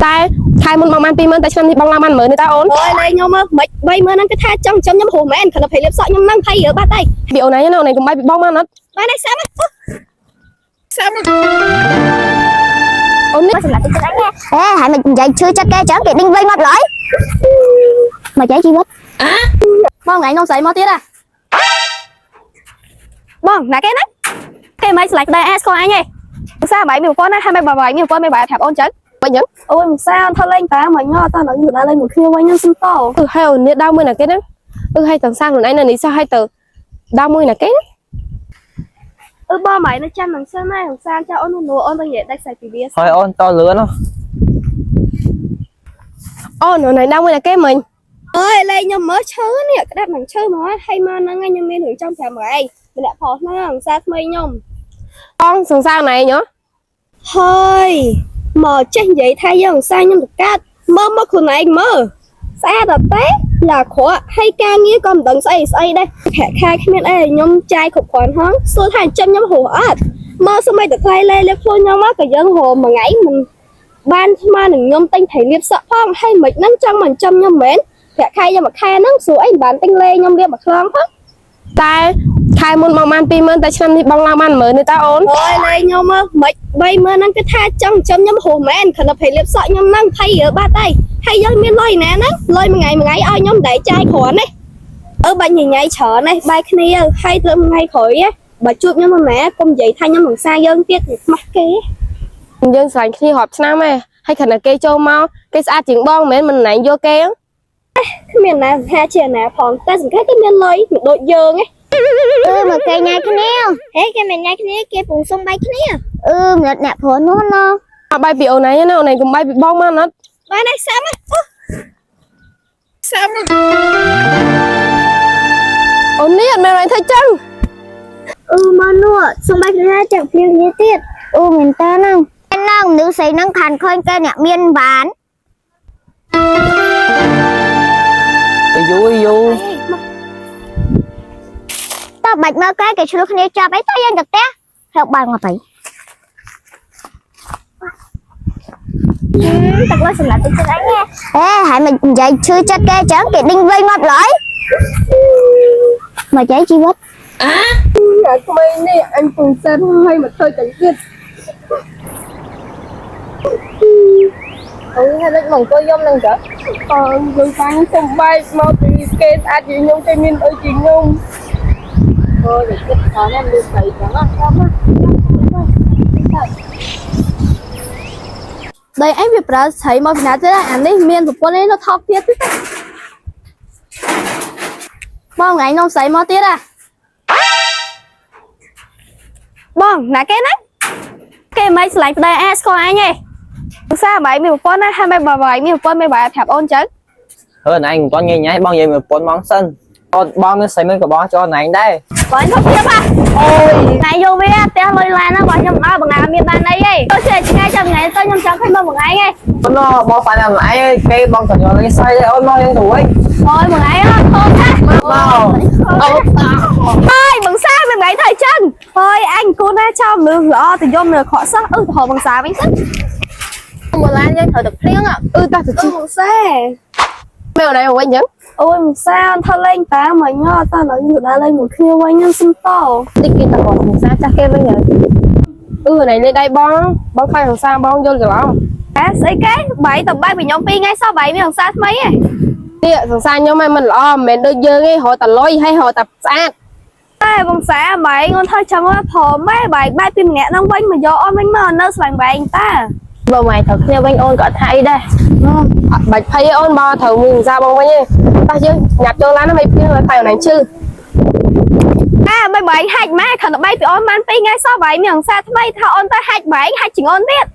តែខែមុនបងបាន20000តែឆ្នាំនេះបងឡើងបាន10000ទេតើអូនអើយលេងខ្ញុំមិន30000ហ្នឹងគឺថាចង់ខ្ញុំហួសមែនគ្រាន់តែភ័យលៀបសក់ខ្ញុំហ្នឹងភ័យរើបាត់ហើយពីអូនឯងណាអូនឯងកុំបាយពីបងបានអត់បានហើយសាប់អូននេះសម្រាប់ទឹកអញហើយមិននិយាយឈឺចិត្តគេចឹងគេដេញវិញមកឡើយមកចៃជីវិតបងថ្ងៃខ្ញុំស្អីមកទៀតហ៎បងណាគេណាគេមិនស្លាច់ដែរស្គាល់អញទេសាបាយមានប្រព័ន្ធណាហើយមិនបាយមានប្រព័ន្ធមិនបាយប្រាប់អូនចឹងវិញចឹងអូយមិនសាអូនធ្វើលេងតាមិញអត់តើនៅដើរលេងមួយគ្នាវិញខ្ញុំសុំតហើយអូននេះដើមមួយណាគេហ្នឹងហើយទាំងសាខ្លួនឯងនៅនេះសោះហើយទៅដើមមួយណាគេបងម៉ៃនៅចាំនឹងសិនណាសងសានចាអូននោះអូនទៅនិយាយដាច់សាច់ពីវាហើយអូនតលឿនហ៎អូននៅដើមមួយណាគេមិញអើយលេងខ្ញុំមើលឈើនេះក្តាប់នឹងឈើមកហើយមកហ្នឹងខ្ញុំមានរឿងចង់ប្រាប់ម៉ៃម្នាក់ផុសហ្នឹងសងសាថ្មីខ្ញុំបងសងសាណៃញ៉ហើយមកចេះនិយាយថាយើងសងសាខ្ញុំទៅកាត់មើលមកខ្លួនឯងមើលស្អាតអត់ទេឡាក្រក់ហើយការងារក៏មិនដឹងស្អីដែរខែគ្មានអីខ្ញុំចាយគ្រប់គ្រាន់ហងសួរថាចាំខ្ញុំហួសអត់មកស្មីតែថ្លៃលេលៀបខ្លួនខ្ញុំមកក៏យើងហួសមួយថ្ងៃមិនបានស្មើនឹងខ្ញុំទិញថៃលៀបសក់ផងហើយមិនហ្នឹងចង់មិនចាំខ្ញុំមែនប្រាក់ខែខ្ញុំមួយខែហ្នឹងសួរអីមិនបានទិញលេខ្ញុំលៀបមួយខ្លងផងតែខែមុនបងបាន20000តែឆ្នាំនេះបងឡើងបាន10000ទេតើអូនអើយលេងខ្ញុំមិន30000ហ្នឹងគឺថាចង់ចាំខ្ញុំហួសមែនគ្រាន់តែភ័យលៀបសក់ខ្ញុំហ្នឹងភ័យរើបាត់ហើយយើងមានលុយណាហ្នឹងលុយមួយថ្ងៃឲ្យខ្ញុំតែចាយគ្រាន់នេះបាច់ញញ៉ៃច្រើននេះបាយគ្នាហើយធ្វើថ្ងៃក្រោយបើជួបខ្ញុំមិនណាកុំនិយាយថាខ្ញុំនឹងសាយើងទៀតខ្មាស់គេយើងស្រឡាញ់គ្នារាប់ឆ្នាំហើយគ្រាន់តែគេចូលមកគេស្អាតជាងបងមិនមែនណែយកគេគ្មានណាថាជាណាផងតែសង្កេតគេមានលុយមិនដូចយើងមកគេញ៉ៃគ្នាហេគេមិនញ៉ៃគ្នាគេពងសុំបាយគ្នាមិនអ្នកព្រោះនោះណោះអត់បាយពីអូនឯងណាអូនឯងកុំបាយពីបងបានអត់បានហើយសាំអូននេះអត់មានអីធ្វើចឹងមកនោះសុំបាយគ្នាចាំភ្លៀងនេះទៀតមែនតើហ្នឹងមនុស្សស្រីហ្នឹងខានឃើញគេអ្នកមានបានយូតើបាច់មើលគេឆ្លោះគ្នាចាប់អីទៅយើងទៅផ្ទះហៅបានមកទៅទឹកលើសម្រាប់ទឹកចិត្តអញហើយមិននិយាយឈឺចិត្តគេចឹងគេដេញវិញមកឡើយមកចៃជីវិតអាក្មេងនេះអញពងសិនហើយមកធ្វើចឹងទៀតអូហើយលេចមកអង្គុយខ្ញុំនឹងចាយើងតាំងសុំបាយមកពីគេស្អាតជាងខ្ញុំគេមានអីជាងខ្ញុំនិយាយចិត្តថានេះលឺស្អីចឹងណាចាំណាđây anh việc ra thấy mà nãy thế anh ấy miên của con ấy nó thọc tiết bông anh không thấy mà tiết à bông nãy cái đấy cái máy lại đây à con anh ấy sao bảy miêu con á hai bảy miêu con mấy bài thẹp ôn chứ hơn anh con nghe nhái bao nhiêu mà con món sân con bom nó xây mới có bó cho anh đây có anh không biết à ôi này vô biết té lôi lan nó bảo trong đó bằng ngày miền Nam đây ấy tôi sẽ ngay trong ngày tôi nhầm chẳng thấy một ngày ấy nó bó phải làm lại cái bom thật nhỏ cái xây ôi mau lên tuổi thôi một ngày á thôi ha thôi bằng xa mình ngày thời chân thôi anh cô đã cho mình rõ thì do mình khó sắc thôi bằng xa bánh thích một lan với thời được riêng ạ ta thực sự bằng xa mèo này của anh nhẫn ôi sao thôi lên ta mà nhớ ta nói như đã lên một khi quanh nhân sinh to đi kia ta còn sao cha kêu bây giờ này lên đây bong khai thằng sao bong vô rồi không xây cái bảy tầm ba bị nhóm pi ngay sau bảy thằng sao mấy đi thằng sao nhóm mình lo mình đưa dơ cái hội tập lôi hay hội tập sát ai bằng xã bảy ngon thôi chồng á thò mấy bảy ba pin nhẹ nó quanh mà do ôm bánh mờ nó sành bảy ta bầu mày thật theo bánh ôn có thay đây bạch thay ôn bao thầu mình ra bông như ta chứ nhặt cho lá nó mày pin là thay này chứ bảy bảy hai má thằng bay bị ôn man pin ngay sau bảy miệng xa bay thằng ôn tới hai bảy hai chỉnh ôn biết